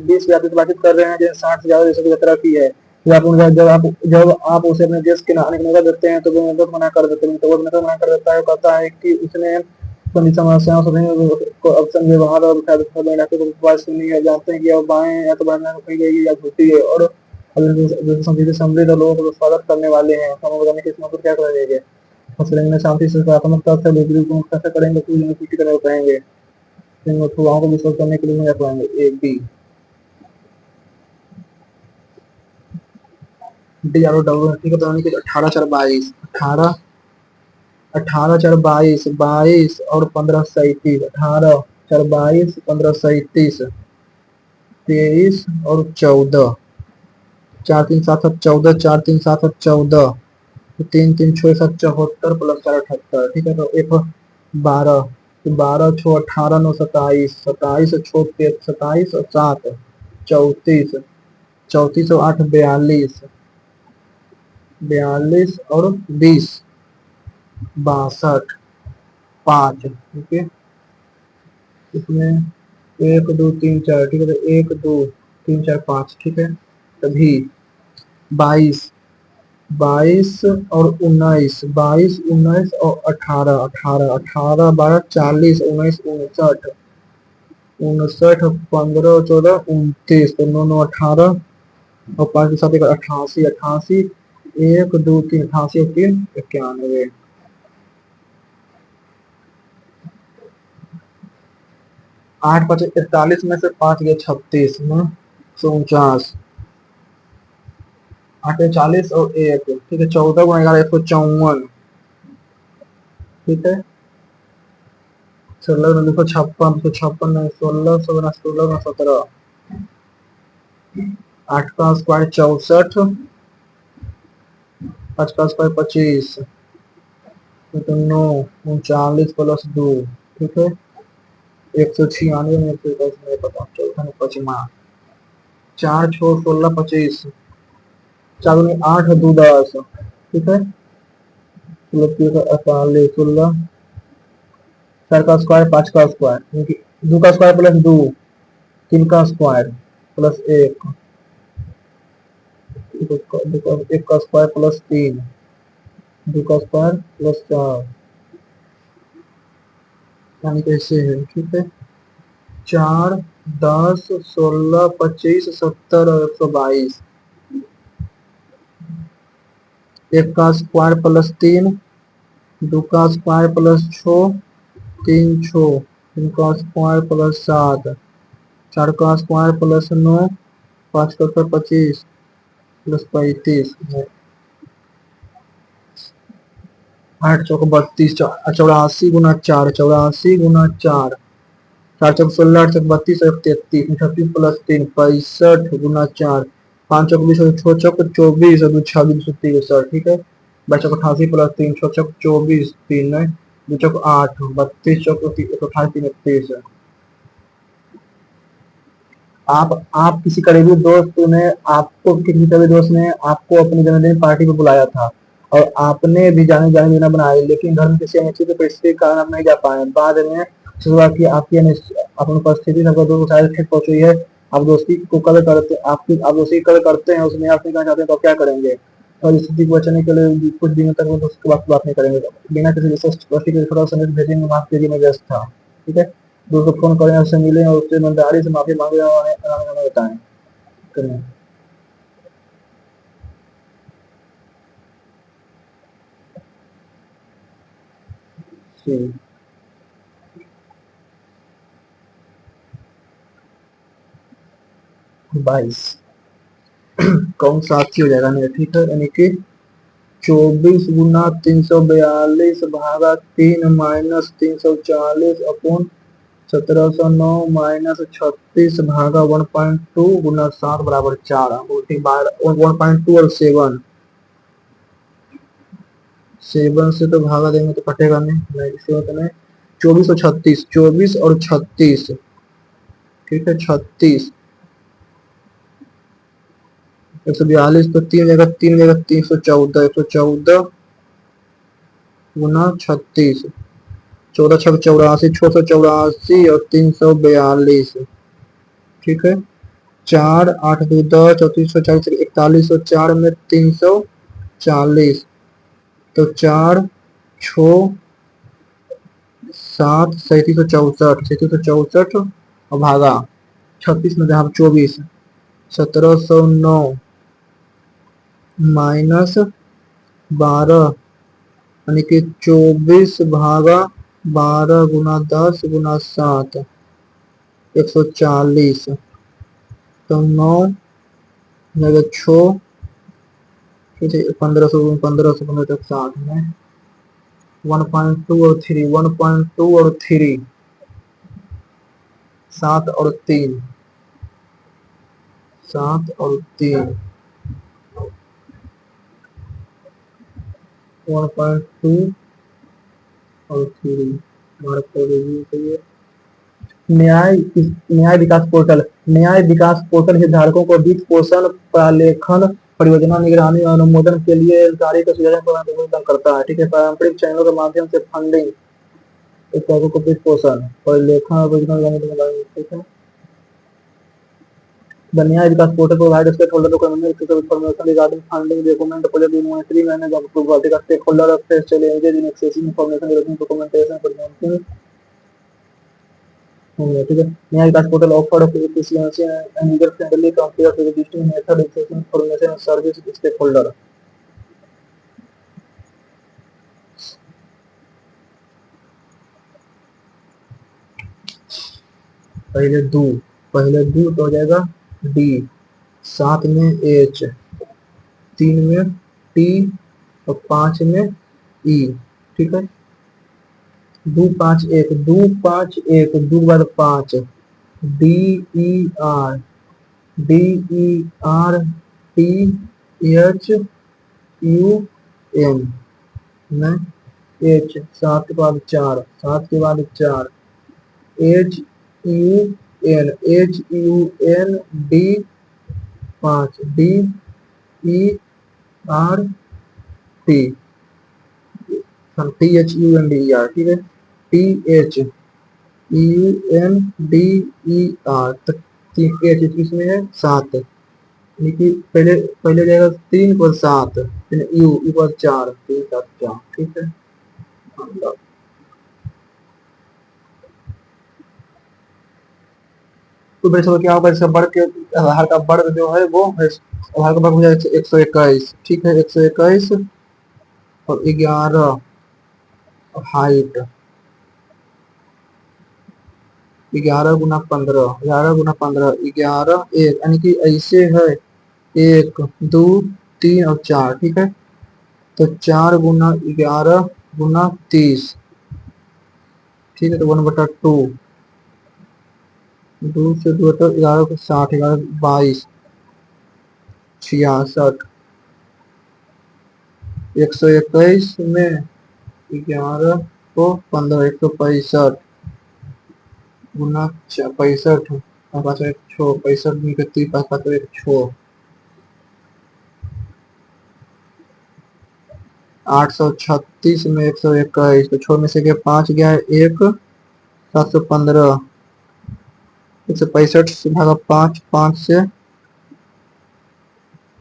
Speaker 1: बातचीत कर रहे हैं जिन्हें 60 से ज्यादा देशों की यात्रा की है, या आप उनका जब आप उसे अपने देश के आने का मौका देते हैं तो वो मतलब मना कर देते हैं, तो वो मतलब मना कर देता है, कहता है कि उसने अपनी समस्याओं को अवसर व्यवहार और इलाके को बात सुनी है, जानते हैं कि अब बाएं या तो बढ़ना कही गई या झूठी है, और समृद्ध लोगों को स्वागत करने वाले हैं, समय बताने के इसमें क्या करेंगे। फसलें में शांति से सकारात्मकता से कैसे करेंगे, कुछ करने कहेंगे, इन अफवाहों को विश्वास करने के लिए नहीं पाएंगे। A B D R O W, ठीक है। तो यानी कि 18 4 22, 18 22 और 15 37, 18 4 22 15 37, 23 और 14, 4 3 7 7 14, 4 3 7 7 14, 3 3 6 7 74 प्लस 4 78, ठीक है। तो एक 12, तो 12 6 18 9 27, 27 6 27 और 7 34, 34 और 8 42, 42 और 20 62 5, ठीक है। इसमें 1 2 3 4, ठीक है। तो 1 2 3 4 5, ठीक है। तभी 22 22 और 19, 22 19 और 18 18 18 12 40 19 59, 59 15 14 29, तो 9 9 18 और 5 के साथ 88 88, 1 2 3 88 और 3 91। 8 5 41 में से 5 गए 36 में 149, 8 40 और 1, ठीक है। 14 गुणा 11 154, ठीक है। 16 देखो 56, 56 में 16 16 16 में 17, 8 का स्क्वायर 64, 5 का स्क्वायर 25, तो 9 39 प्लस 2, ठीक है। 196 में 110 में पता 14 में 55, 4 6 16 25, 4 में 8 2 10, ठीक है। 48 16, 4 का स्क्वायर 5 का स्क्वायर, 2 का स्क्वायर प्लस 2, 3 का स्क्वायर प्लस 1, एक का स्क्वायर प्लस 3, 2 का स्क्वायर प्लस 4, यानी कैसे है, ठीक है। 4, 10, 16, 25, 70 और 122। एक का स्क्वायर प्लस 3, 2 का स्क्वायर प्लस 6, 3 6, 3 का स्क्वायर प्लस 7, 4 का स्क्वायर प्लस 9, 5 का स्क्वायर 25 प्लस 35, 8 चौक 32, 84 गुना 4, 84 गुना 4, 4 चौक 16, 8 चौक 32, 33, 36 प्लस 3 65 गुना 4, 5 चौक 20, 6 चौक 24 और 26 63, ठीक है। 22 चौक 88 प्लस 3, 6 चौक 24, 3 है, 2 चौक 8, 32 चौक 28, 33 है। आप किसी करीबी दोस्त ने आपको किसी करीबी दोस्त ने आपको अपनी जन्मदिन पार्टी में बुलाया था और आपने भी जाने जाने योजना बनाई, लेकिन घर में किसी अनिश्चित परिस्थिति के कारण आप नहीं जा पाए। बाद में शुरुआत की आपकी अपनी परिस्थिति सबको दोस्त शायद ठीक पहुंच हुई है। आप दोस्ती को कदर करते आप दोस्ती की कदर करते हैं, उसमें आप नहीं करना चाहते हैं तो आप क्या करेंगे? और इस स्थिति को बचाने के लिए कुछ दिनों तक वो दोस्त की बात नहीं करेंगे, बिना किसी विशेष के छोटा संदेश भेजेंगे, माफ कीजिए मैं व्यस्त था, ठीक है। दोस्त को फोन करें, उससे मिलें और उससे ईमानदारी से माफी मांगे और हमें बताएं करें। ठीक, 22 कौन सा आपकी हो जाएगा मेरा, ठीक है। यानी कि 24 गुना 342 भागा 3 माइनस 340 अपॉन 1709 माइनस 36 भागा 1.2 गुना 7 बराबर 4, 1.2 और 7, 7 से तो भागा देंगे तो कटेगा नहीं, इसके बाद में 24 और 36, 24 और 36, ठीक है। 36, 142 तो 3 जगह 314, 114 गुना 36, 14 छक 84, 684 और 342, ठीक है। 4 8 2 10, 3440, 4104 में 340, तो 4 6 7 3764, 3764 और भागा 36 में जहाँ 24, 1709 माइनस 12, यानी कि 24 भागा 12 गुना 10 गुना 7, 140, तो 9 जगह 6, 1500 1500 तक 60 में 1.2 और 3, 1.2 और 3, 7 और 3, 7 और 3, 1.2 और 3 मार्क कर दीजिए। न्याय विकास पोर्टल, न्याय विकास पोर्टल हितधारकों को वित्त पोषण, प्रलेखन, परियोजना निगरानी और अनुमोदन के लिए कार्य का सुझाव प्रदान करता है, ठीक है। पारंपरिक चैनलों के माध्यम से फंडिंग, हितधारकों को वित्त पोषण, परिलेखन और परियोजना निगरानी, ठीक है। The न्याय Vikas portal provides stakeholder community information regarding funding, document, project monitoring and approval. The stakeholder face challenges in accessing information regarding documentation, presenting, ठीक है। Nyaya Vikas portal offer efficiency and user friendly compared to existing method accessing information and service stakeholder। पहले दो तो हो जाएगा D, 7 में H, 3 में T और 5 में ई, ठीक है। 2 5 1 2 5 1 2 बार 5, D E R, D E R T H U N में एच, 7 के बाद 4, 7 के बाद 4, H U N, H U N D 5, D E R T, T H U N D R, ठीक है। T H U N D E R तक, H इसमें है 7, यानी कि पहले पहले जाएगा 3 पर 7, फिर यू पर 4, 3 7 4, ठीक है। तो मेरे से क्या होगा, इसका वर्ग के आधार का वर्ग जो है वो आधार का वर्ग हो जाएगा 121, ठीक है। 121 और 11 हाइट, 11 गुना 15, 11 गुना 15, 11 1, यानी कि ऐसे है 1 2 3 और 4, ठीक है। तो 4 गुना 11 गुना 30, ठीक है। तो 1/2, 2 से 2 तो 11 को 60, 11 22, 66, 121 में 11 को 15, 165 गुना 65, पाँच एक छो 65 में 31, पाँच पाँच एक छो, 836 में 121, तो छो में से गया 5 गया 1, 715, 165 से भागा 5, 5 से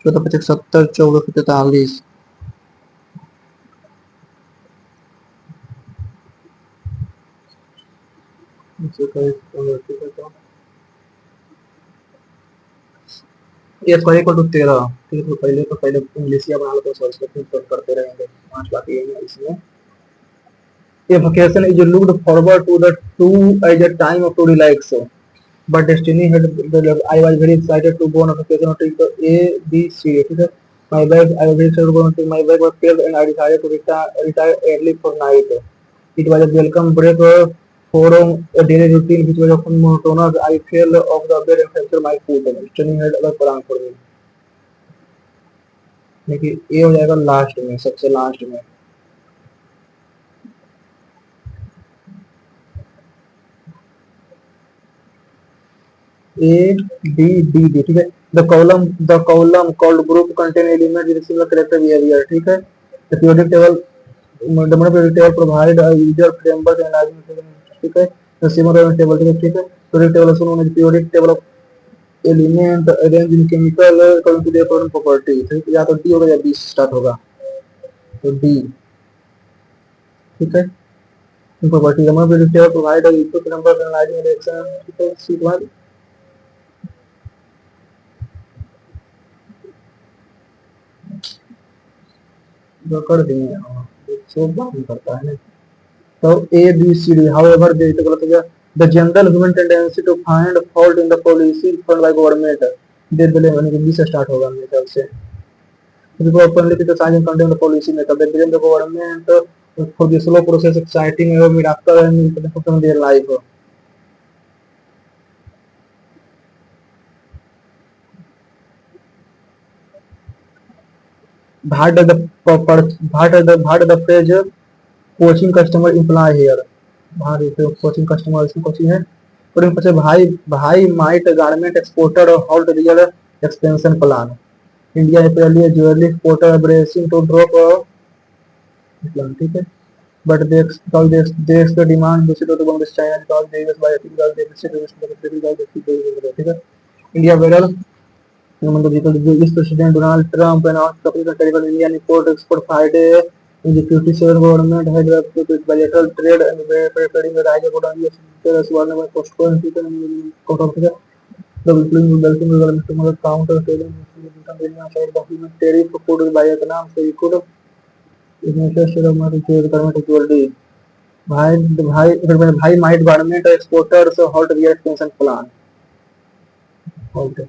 Speaker 1: 14 5 70, 14 43, ये स्क्वायर इक्वल टू 13, ठीक है। तो पहले इंग्लिश या बना लो, तो सॉल्व करते रहेंगे 5 बाकी है इसमें। If occasion is looked forward to the two as a time of to relax, but destiny had I was very excited to go on a vacation to A, B, C. ठीक है। My wife, I was very excited to go on to my wife was killed and I decided to retire early for night. It was a welcome break from a daily routine which was often monotonous. I fell off the bed and fractured my foot. Destiny had other plan for me. देखिए ये हो जाएगा last में, सबसे last में। A, B, D, D, ठीक है। The column called group contain element with similar character behavior, ठीक है। The periodic table, the periodic table provide a user framework and argument, ठीक है। The similar table, ठीक है। Periodic table also known as periodic table of element arranged in chemical according to their product property, ठीक है। या तो D होगा या B स्टार्ट होगा, तो D, ठीक है। Property the periodic table provide a user framework and argument reaction, ठीक है। इसके बाद जो कर दिए सो बात करता है। So A, B, C, D. However, there is the general human tendency to find fault in the policy followed by government. दे दले यानी कि B से स्टार्ट होगा मेरे ख्याल से। Because openly the science and condemn the policy maker. They blame the government for the slow process exciting a miracle and from their life. Bhat the phrase coaching customer employ here, बाहर coaching customer इसमें coaching है। और इन पीछे भाई भाई might garment exporter और halt real expansion plan. India is purely a jewelry exporter bracing to drop plan, ठीक है। But they the demand दूसरी तो Bangladesh China because they use by because they ठीक है। इंडिया वेरल इस president Donald Trump announced capital terrible Indian import export Friday. In the 57 government had bilateral trade and preparing the rise of US one by postponed the welcome government counter document tariff put by Vietnam, so you could jewellery भाई भाई फिर मैंने भाई might garment exporters hot real expansion plan hot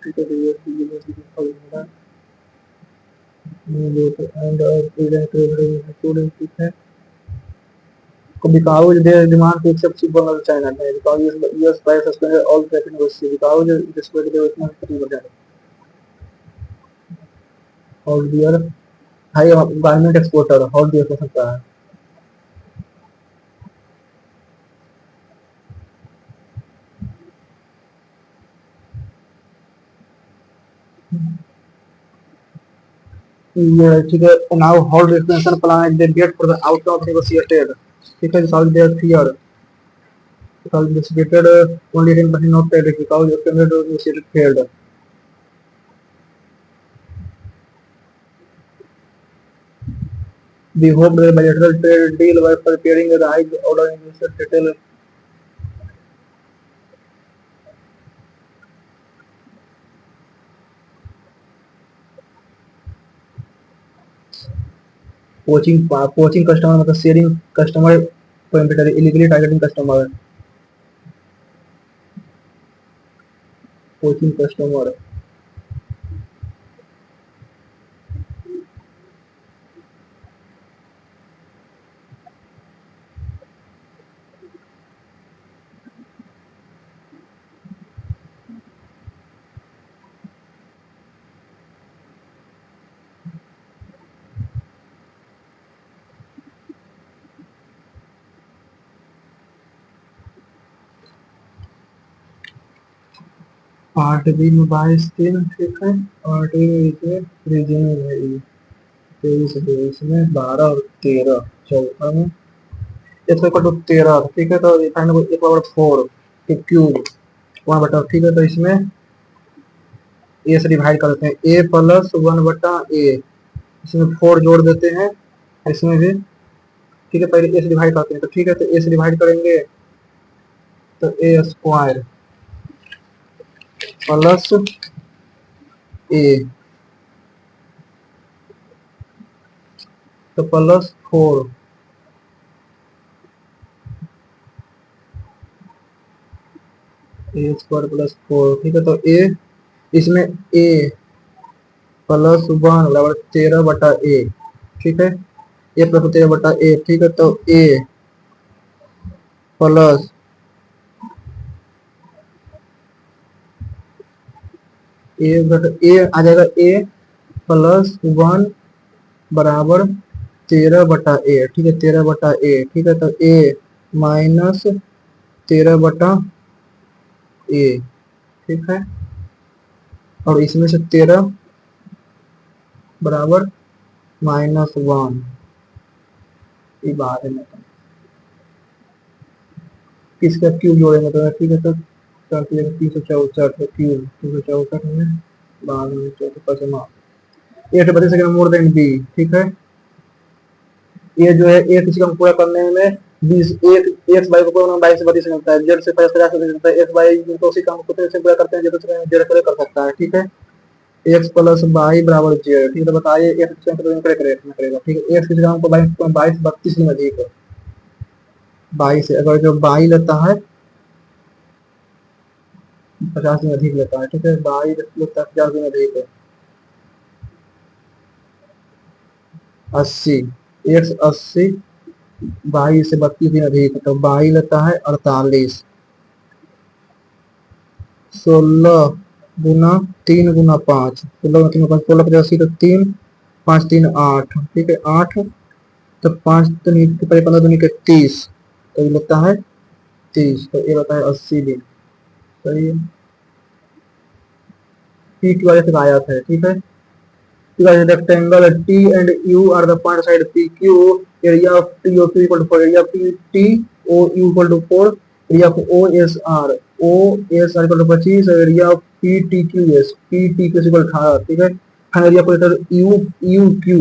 Speaker 1: because their demand to accept cheap from China because US price suspended all trade negotiations because it is spread the Vietnam और दियर high garment exporter और दिया हो सकता है। ये ठीक है। Now hold expansion plan they get for the out of negotiated, ठीक है। Solve their fear because investigated only 10% of trade because extended investigated failed. We hope the bilateral trade deal by preparing the high order investor detail. Poaching customer मतलब sharing customer perimeter illegally targeting customer. Poaching customer. Part B में 22 ठीक है। Part A में इसमें reasoning है 23 में 12 और 13 चौथा में एक इक्वल टू 13 ठीक है। तो फाइंड एक पावर 4 के क्यूब 1 बटा ठीक है। तो इसमें ए से डिवाइड कर देते हैं ए प्लस 1/a इसमें 4 जोड़ देते हैं इसमें भी ठीक है। पहले ए से डिवाइड करते हैं तो ठीक है। तो ए से डिवाइड करेंगे तो ए स्क्वायर प्लस ए तो प्लस 4 ए स्क्वायर प्लस 4 ठीक है। तो ए इसमें ए प्लस 1 बराबर 13/a ठीक है। ए प्लस 13/a ठीक है। तो ए प्लस ए आ जाएगा ए प्लस 1 बराबर 13/a ठीक है। 13/a ठीक है। तो ए माइनस 13/a ठीक है। और इसमें से 13 बराबर -1 ये बात है। किसका क्यूब जोड़ेंगे तो ठीक है। तो 364 क्यूब 364 में बाद में 8 मोर देन बी ठीक है। ये जो है ए किसी का पूरा करने में 20 एक एक्स वाई को पूरा 22 से 32 मिलता है। जेड से 50 मिलता है। एक्स वाई तो उसी काम को से पूरा करते हैं जेड से जेड कर सकता है ठीक है। एक्स प्लस वाई बराबर जेड ठीक है। तो बताइए एक्स करेगा ठीक है। एक्स किसी काम को 22 32 में अधिक 22 अगर जो वाई लेता है 50 में अधिक लेता है ठीक है। 22 लेता है 50 में अधिक है 80 एक्स 80 22 से 32 दिन अधिक तो 22 लेता है 48 16 गुना 3 गुना 5 16 गुना 3 गुना 5 16 तो 3 5 3 8 ठीक है 8 तो 5 तो 15 दूनी के 30 तो ये लगता है 30 तो ये लगता है 80 दिन सही है। P की वजह से गायब है ठीक है। Because rectangle T and U are the point side PQ, area of TOQ equal to 4, area of TOU equal to 4, area of OSR equal to 25, area of PTQS is equal to 18 ठीक है। area operator UQRO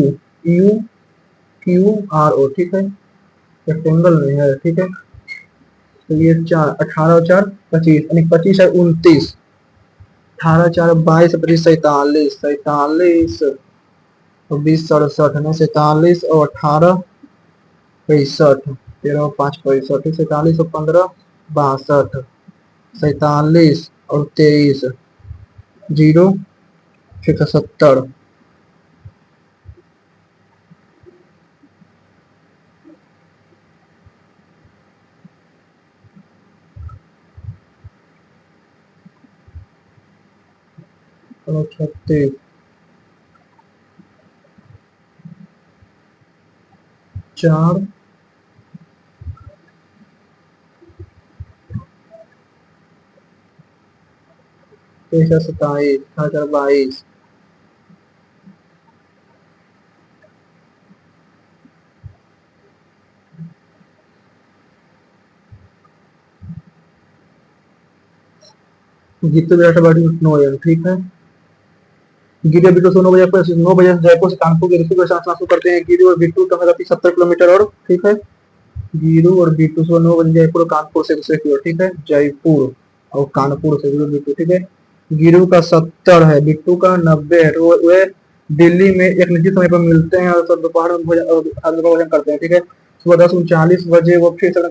Speaker 1: ठीक है। Rectangle में है ठीक है। तो ये 18 और 4 25 यानी 25 है 29 18 4 22 25 47 तो 20 67 में 47 और 18 65 13 और 5 65 47 और 15 62 47 और 23 जीरो 70 और 36 4 27 22 22 जीतू विराट 9 AM, ठीक है। गिरी और बिट्टू सुबह 9 बजे जयपुर से कानपुर के ऋषिकेश ट्रांसफर शुरू करते हैं। गिरी और बिट्टू का है 70 किलोमीटर और, ठीक है। गिरू और बिट्टू सुबह 9 बजे जयपुर और कानपुर से दूसरे की ओर, ठीक है। जयपुर और कानपुर से गिरू बिट्टू, ठीक है। गिरू का 70 है, बिट्टू का 90 है। तो वे दिल्ली में एक निश्चित समय पर मिलते हैं और सब दोपहर में भोजन करते हैं, ठीक है। सुबह 10:39 बजे वो फिर से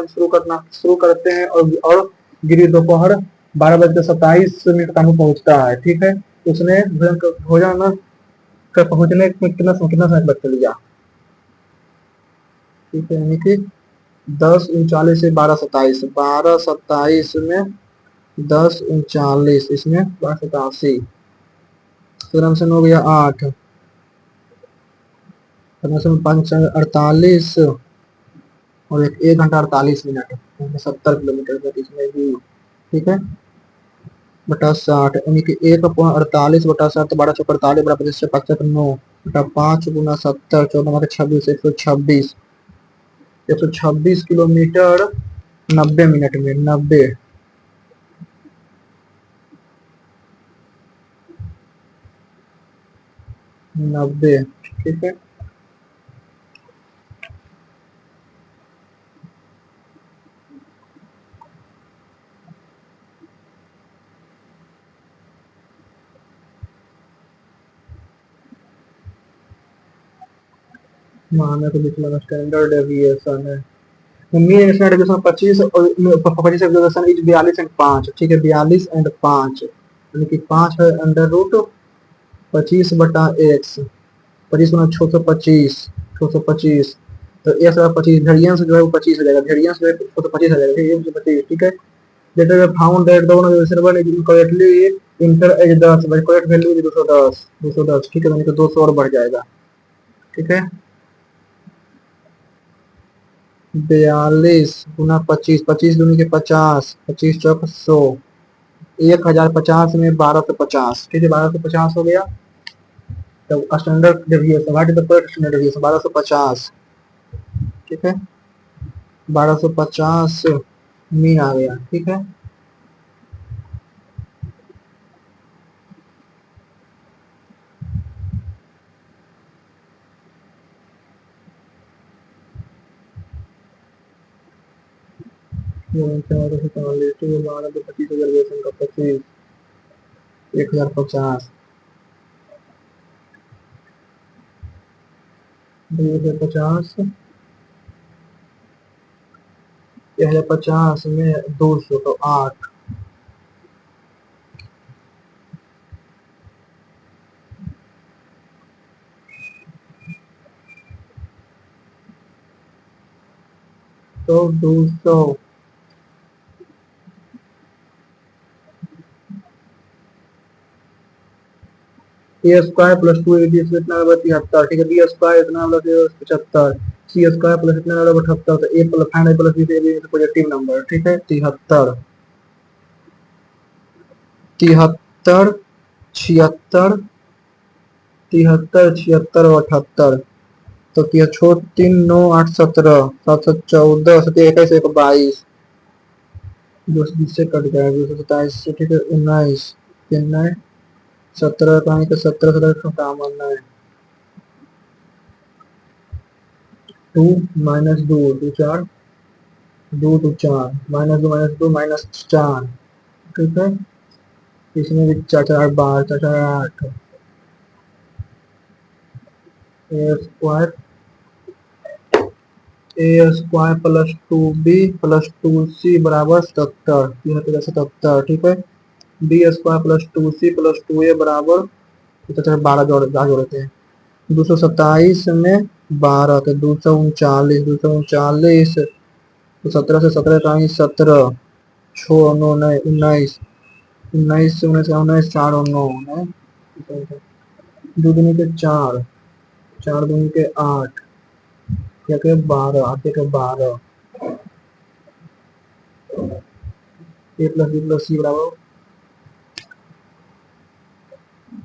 Speaker 1: शुरू करते हैं और गिरी दोपहर 12:27 कानपुर पहुंचता है, ठीक है। उसने भोजन कर पहुंचने में कितना समय लगता लिया, ठीक है। यानी कि 10:39 से 12:27 में 10:39 इसमें 12:87, तो से 9 गया 8, 5:48 और 1 घंटा 48 मिनट, 70 किलोमीटर इसमें भी, ठीक है। बटा 60 यानी कि 1/48/60, तो 12 × 48 25 5 9 बटा 5 × 70 14 26 126 किलोमीटर 90 मिनट में 90, ठीक है। माना को लिख लेना, स्टैंडर्ड डेविएशन है। मीन स्टैंडर्ड डेविएशन 25 और 25 डेविएशन इज 42 और 5, ठीक है। 42 और 5 यानी कि 5 है √25/x, 25×625 तो 1/25 वेरिएंस जो है वो 25 हो जाएगा, वेरिएंस जो है तो 25 हो जाएगा, ठीक है। 25, ठीक है। लेटर वे फाउंड दैट दोनों reservoir is incorrectly enter as 10 by correct value is 210, ठीक है। यानी कि 200 और बढ़ जाएगा, ठीक है। 42 × 25, 25 दूनी के 50, 25×4 1050 में 1250, ठीक है। 1250 हो गया। तब standard deviation what is the correct standard deviation 1250, ठीक है। 1250 मीन आ गया, ठीक है। तो 25 का 25 1050 250 1050 में 200 तो 8, तो 200 ए स्क्वायर प्लस 2ab इतना बराबर 73, ठीक है। बी स्क्वायर इतना बराबर 75, सी स्क्वायर प्लस इतना बराबर 78, तो ए प्लस फाइनल प्लस बी से पॉजिटिव नंबर, ठीक है। 73 73 76 73 76 और 78, तो किया छोड़ 3 9 8 17 714 721 1 22 220 से कट जाएगा 227 से, ठीक है। 19 3 17 कहीं तो 17 17 काम करना है। 2 -2 2 4 2 2 4 -2 -4, ठीक है। इसमें भी 4 4 8 12 4 4 8 ए square plus 2b plus 2c बराबर 77, यह तो 77, ठीक है। B square plus 2c plus 2a बराबर 12 जोड़ते हैं। 227 में 12 तो 239 239 तो 17 से 17 का 17 छो 9 19 19 से 19 19 4 और 9 दो दूनी के 4 4 दूनी के 8 क्या के 12 8 के 12 ए प्लस बी प्लस सी बराबर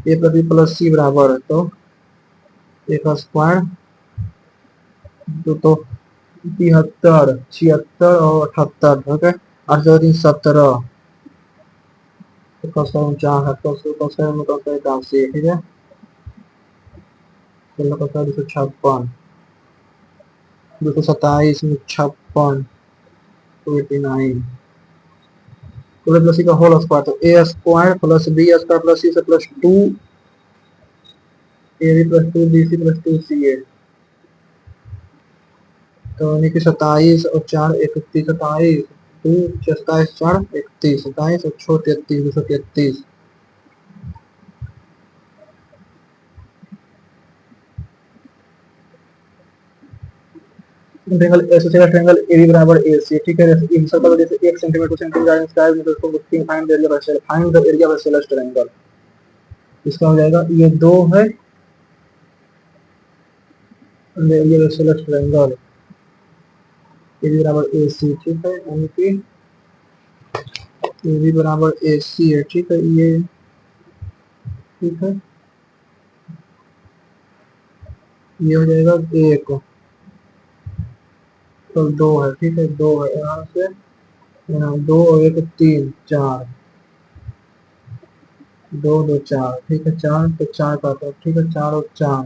Speaker 1: ए प्लस बी प्लस सी बराबर तो ए का स्क्वायर तो 73 76 और 78, ठीक है। 8 17 कोसाइन 4 है, कोसाइन में कोसाइन 81, ठीक है। 16 कोसाइन 256, 227 में 56, 289 प्लस सी का होल स्क्वायर, तो A square plus B square plus C से plus 2 A B plus 2 B C plus 2 C A, तो यानी कि 27 और 4 31, 27 2 27 4 31, 27 और 6 33, 233। ट्रायंगल ऐसे से ट्रायंगल एबी बराबर एसी, ठीक है। इन सर्कल जैसे 1 सेंटीमीटर सेंटीमीटर स्क्वायर में तो उसको find area by cell, find the area by cell triangle. इसका हो जाएगा ये 2 है, area by cell triangle AB बराबर एसी, ठीक है। यानी कि एबी बराबर एसी है, ठीक है। ये ठीक है, ये हो जाएगा 1 तो 2 है, ठीक है। 2 है यहाँ से, यहाँ 2 और 1 3 4, 2 2 4, ठीक है। 4 तो 4 का था, ठीक है। 4 और 4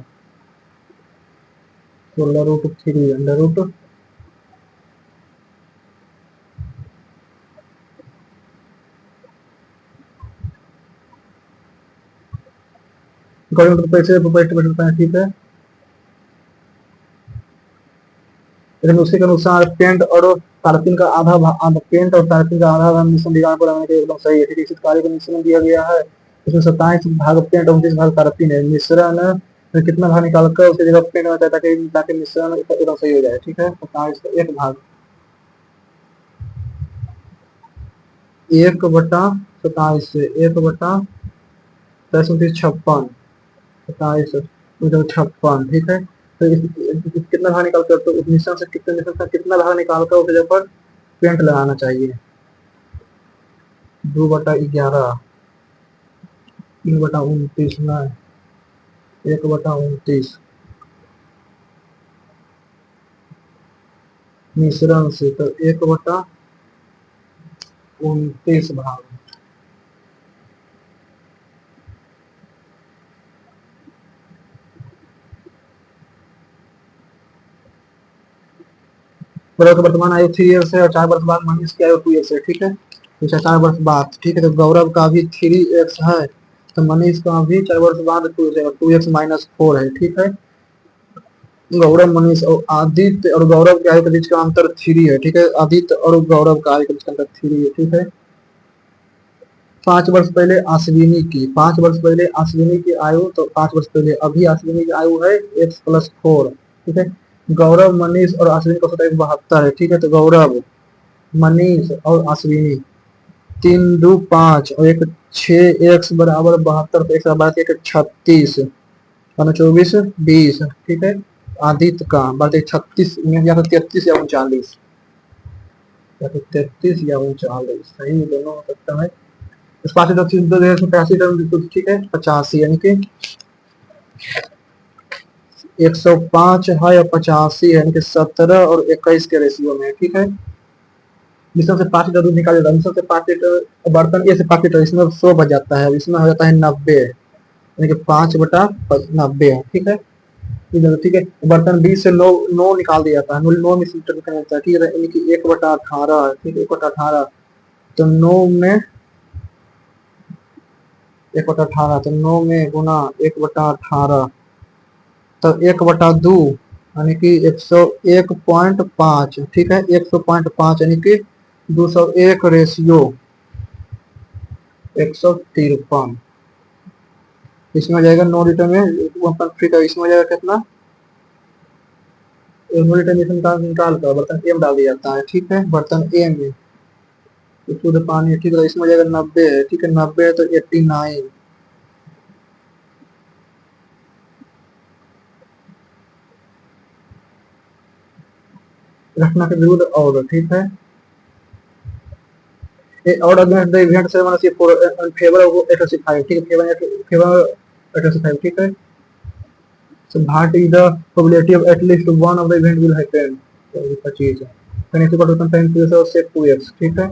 Speaker 1: 16√3 अंडर रूट अकॉर्डिंग टू पैसे ठीक है। लेकिन उसी के अनुसार पेंट और तारपिन का पेंट और तारपिन का आधा भाग मिश्रण डिजाइन पर लगाने के एकदम सही है, ठीक है। इस कार्य का मिश्रण दिया गया है, इसमें 27 भाग पेंट और 29 भाग तारपिन है। मिश्रण फिर कितना भाग निकाल कर उसकी जगह पेंट होता है ताकि ताकि मिश्रण एकदम सही हो जाए, ठीक है। 27 का 1 भाग 1 बटा 27 से 1 बटा 10 29 56, 27 56, ठीक है। तो कितना भाग निकाल कर, तो उस मिश्रण से कितने मिश्रण का कितना भाग निकाल कर उस जगह पर पेंट लगाना चाहिए। 2 बटा 11, 3 बटा 29 ना, 1 बटा 29 मिश्रण से, तो 1 बटा 29 भाग वर्तमान आयु 3 ईयर्स है और 4 वर्ष बाद मनीष की आयु 2 ईयर्स है, ठीक है। तो 4 वर्ष बाद, ठीक है। तो गौरव का भी 3 ईयर्स है, तो मनीष का भी 4 वर्ष बाद 2x -4 है, ठीक है। गौरव मनीष और आदित्य और गौरव के आयु के बीच का अंतर 3 है, ठीक है। आदित्य और गौरव का आयु के बीच का अंतर 3 है, ठीक है। 5 वर्ष पहले अश्विनी की, 5 वर्ष पहले अश्विनी की आयु, तो 5 वर्ष पहले अभी अश्विनी की आयु है x+4, ठीक है। गौरव मनीष और अश्विनी का औसत 72 है, ठीक है। तो गौरव मनीष और अश्विनी 3 2 5 और 1 6 x बराबर 72, तो 36 और 24 20, ठीक है। आदित्य का बढ़ते 36 या तो 33 या 39, या तो 33 या 39 सही दोनों हो सकता है। इस पास तो 85 टर्म, ठीक है। 85 यानी कि 105 है और 85 यानी कि 17 और 21 के रेशियो में, ठीक है। मिश्रण से 5 लीटर दूध निकाल देता है, मिश्रण से 5 लीटर बर्तन ए से 5 लीटर, इसमें 100 बच जाता है, इसमें हो जाता है 90, यानी कि 5 बटा 90 है, ठीक है। ठीक है। बर्तन बी से 9 निकाल दिया जाता है, 9 में लीटर निकाल जाता है, ठीक है। यानी कि 1 बटा 18, ठीक है। 1 बटा 18 तो 9 में 1 बटा 18, तो 9 में गुना 1 बटा 18, तो 1 बटा 2 यानी कि 101.5, ठीक है। 100.5 यानी कि 201 रेशियो 153, इसमें आ जाएगा 9 लीटर में 1.3 का, इसमें आ जाएगा कितना 9 लीटर में निकाल कर बर्तन ए में डाल दिया जाता है, ठीक है। बर्तन ए में शुद्ध पानी, ठीक है। इसमें आ जाएगा 90 है, ठीक है। 90 है तो 89 रखना के विरुद्ध और, ठीक है। और अगेंस्ट द इवेंट से मतलब फॉर फेवर ऑफ 85, ठीक है। फेवर 85, ठीक है। So that is the probability of at least one of the event will happen, तो इसका चीज है। फिर इसी को 10 to the 2x, ठीक है।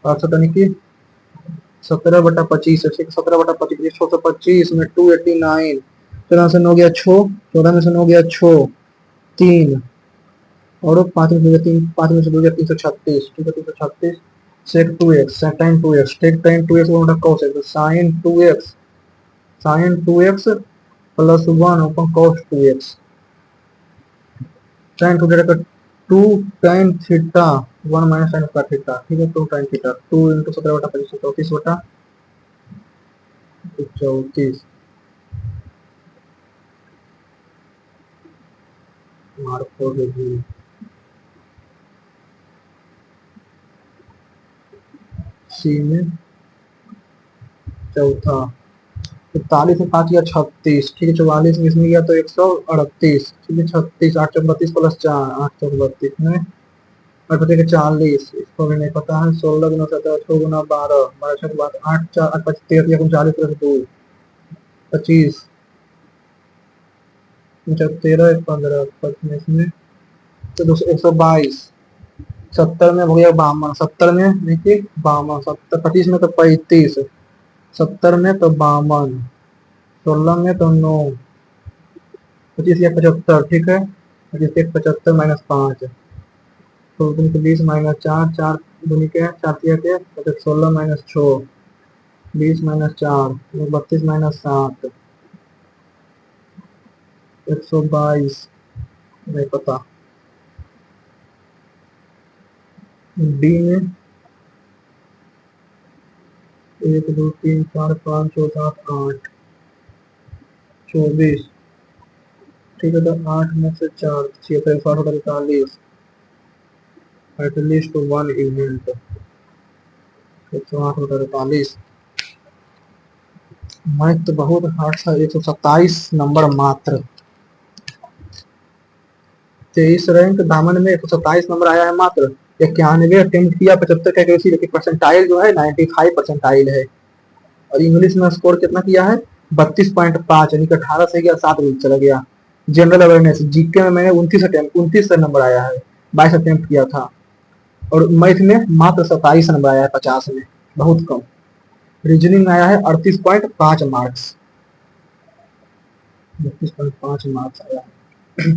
Speaker 1: और यानी कि 17/25 है, 17/25 625 में 289, 14 से 9 गया 6, 14 में से 9 गया 6, 3 और 5 में से 3, 5 में से 2 गया 336, ठीक है 336 sec 2x sin 2x take tan 2x का cos x sin 2x plus 1 अपन cos 2x tan 2 का 2 tan थीटा 1 माइनस sin का थीटा, ठीक है 2 tan थीटा 2 इंटू 17/25 34 मार्क हो गई सी में चौथा 41 में 5 या 36, ठीक है 44 में इसमें गया तो 138, ठीक है 36 832 प्लस 4 832 में और पता है 40, इसको भी नहीं पता है 16 गुना 17 6 गुना 12 12 के बाद 8 4 8 5 13 39 प्लस 2 25 13 15 25 में तो 122 70 में हो गया 52 70 में देखिए 52 70 25 में तो 35 70 में तो 52 16 में तो 9 25 या 75, ठीक है 25 एक 75 माइनस 5 तो 20 माइनस 4 4 दूनी के 4 के 16 माइनस 6 20 माइनस 4 32 माइनस 7 122 नहीं पता डी में 1 2 3 4 5 6 7 8 24, ठीक है तो 8 में से 4 76 48 एटलीस्ट 1 इवेंट 108 48 मैथ तो बहुत हार्ड था 127 नंबर मात्र 23 रैंक दामन में 127 नंबर आया है मात्र 91 अटेम्प्ट किया 75 का एक्यूरेसी, लेकिन परसेंटाइल जो है 95 परसेंटाइल है। और इंग्लिश में स्कोर कितना किया है 32.5 यानी कि 18 से गया 7 चला गया। जनरल अवेयरनेस जीके में मैंने 29 नंबर आया है 22 अटेम्प्ट किया था। और मैथ में मात्र 27 नंबर आया है 50 में, बहुत कम। रीजनिंग में आया है 38.5 मार्क्स 32.5 मार्क्स आया है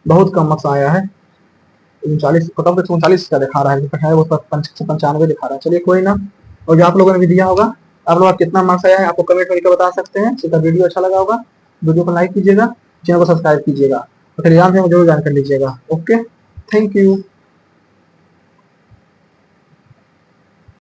Speaker 1: बहुत कम मार्क्स आया है। 39 कट ऑफ 39 का दिखा रहा है वो 95 दिखा रहा है। चलिए कोई ना, और जो आप लोगों ने भी दिया होगा आप लोग कितना मार्क्स आया है आपको कमेंट करके बता सकते हैं। सीधा वीडियो अच्छा लगा होगा वीडियो को लाइक कीजिएगा, चैनल को सब्सक्राइब कीजिएगा और टेलीग्राम से जरूर ज्वाइन कर लीजिएगा। Okay, thank you.